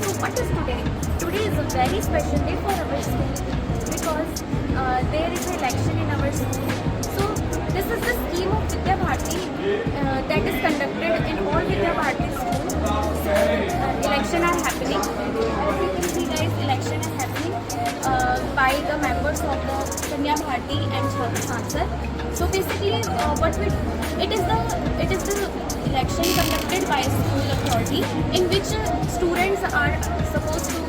So what is today? Today is a very special day for our school because there is an election in our school. So this is the scheme of Vidya Bharati that is conducted in all Vidya Bharati schools. So election are happening. As you can see guys, election are happening by the members of the Kanya Bharati and Chhatra Sansad. So basically it is the election conducted by a school authority in which students are supposed to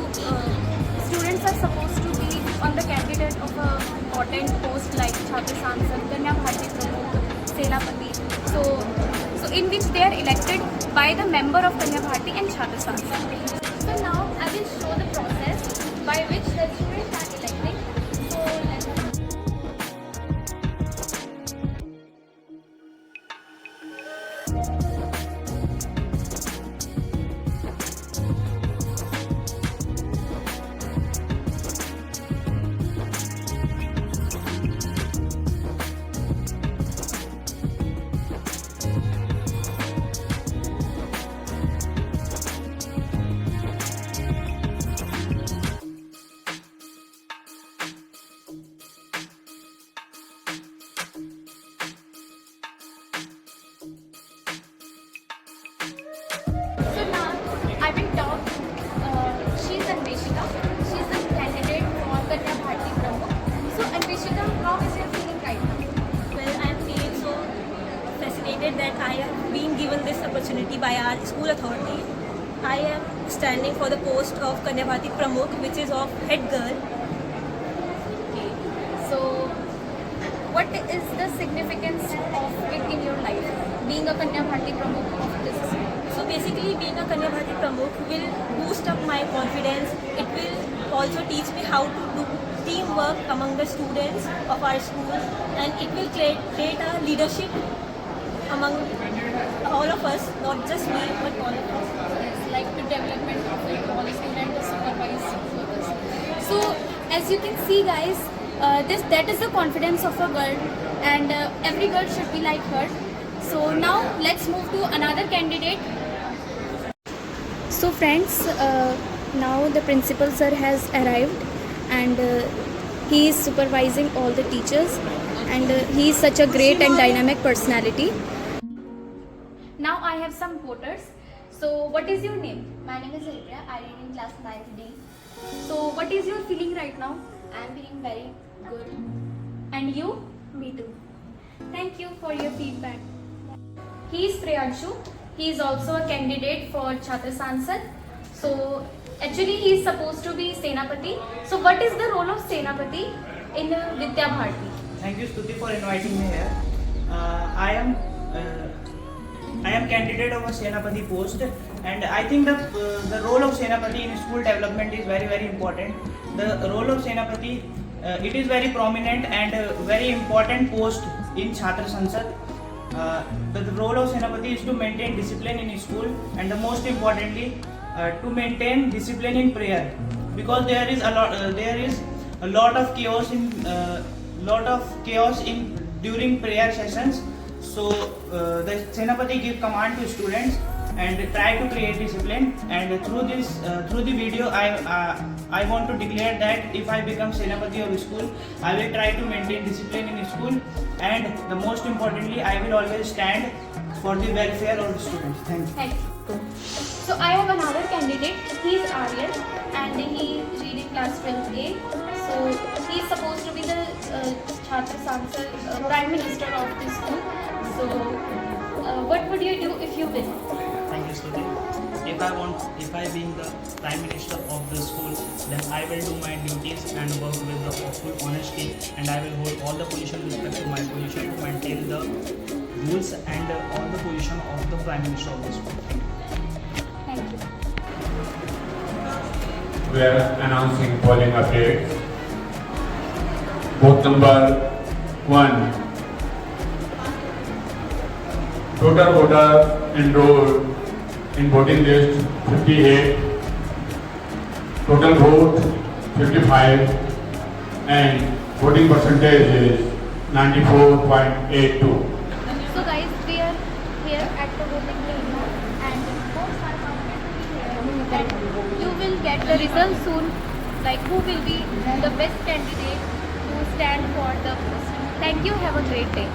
be on the candidate of a important post like Chhatra Sansad, Kanya Bharati Pramukh, Senapati. So in which they are elected by the member of Kanya Bharati and Chhatra Sansad. So now I will show the process by which the students are electing. So let's So now I will talk. She's Anveshika. She's the candidate for Kanya Bharati Pramukh. So Anveshika, how is your feeling right now? Well, I am feeling so fascinated that I have been given this opportunity by our school authority. I am standing for the post of Kanya Bharati Pramukh, which is of head girl. Okay. So what is the significance of it in your life? Being a Kanya Bharati Pramukh of this school. So basically, being a Kanya Bharati Pramukh will boost up my confidence. It will also teach me how to do teamwork among the students of our school, and it will create a leadership among all of us, not just me, but all of us. It's like the development of the all student to supervise others. So as you can see guys, that is the confidence of a girl, and every girl should be like her. So now let's move to another candidate. So friends, now the principal sir has arrived, and he is supervising all the teachers, and he is such a great and dynamic personality. Now I have some voters. So what is your name? My name is Ilya. I read in class 9th D. So what is your feeling right now? I am feeling very good. And you? Me too. Thank you for your feedback. He is Priyanshu. He is also a candidate for Chhatra Sansad. So actually he is supposed to be Senapati. So what is the role of Senapati in Vidya Bharati? Thank you, Stuti, for inviting me here. I am candidate of a Senapati post, and I think the role of Senapati in school development is very, very important. The role of Senapati, it is very prominent and very important post in Chhatra Sansad. The role of Senapati is to maintain discipline in school, and the most importantly, to maintain discipline in prayer, because there is a lot of chaos in during prayer sessions. So the Senapati give command to students and try to create discipline. And through the video, I want to declare that if I become Senapati of school, I will try to maintain discipline in school, and the most importantly, I will always stand for the welfare of the students. Thank you. Thank you. So I have another candidate. He is Aryan, and he is reading class 12A. So he is supposed to be the Chhatra Sansad Prime Minister of this school. So what would you do if you win? Thank you, Stuti. If I being the Prime Minister of the school, then I will do my duties and work with the full honesty, and I will hold all the position with respect to my position to maintain the rules and all the position of the Prime Minister of the school. Thank you. We are announcing polling update. Booth number 1. Total voter enrolled in voting list 58. Total vote 55, and voting percentage is 94.82. So guys, we are here at the voting place, and most are confident to be here that get the result soon, like who will be the best candidate to stand for the post. Thank you. Have a great day.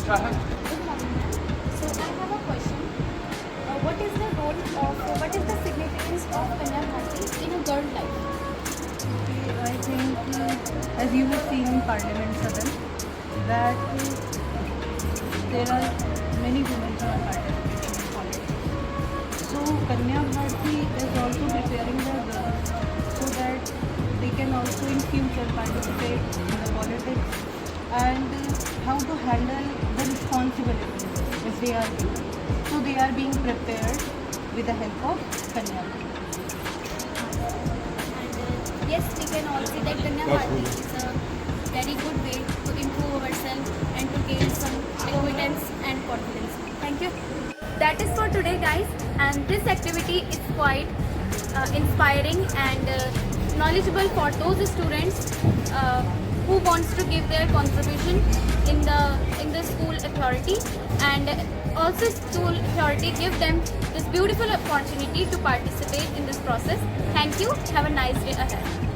So I have a question. What is the what is the significance of Kanya Bharti in a girl life? I think, as you have seen in Parliament Southern, that there are many women who are participating in politics. So Kanya Bharati is also preparing their girls so that they can also in future participate in the politics and how to handle the responsibilities if they are given. So they are being prepared with the help of Kanya Bharati. Yes, we can all see that Kanya Bharati is a very good way to improve ourselves and to gain some confidence and confidence. Thank you. That is for today, guys. And this activity is quite inspiring and knowledgeable for those students who wants to give their contribution in the school authority, and also school authority give them this beautiful opportunity to participate in this process. Thank you. Have a nice day ahead.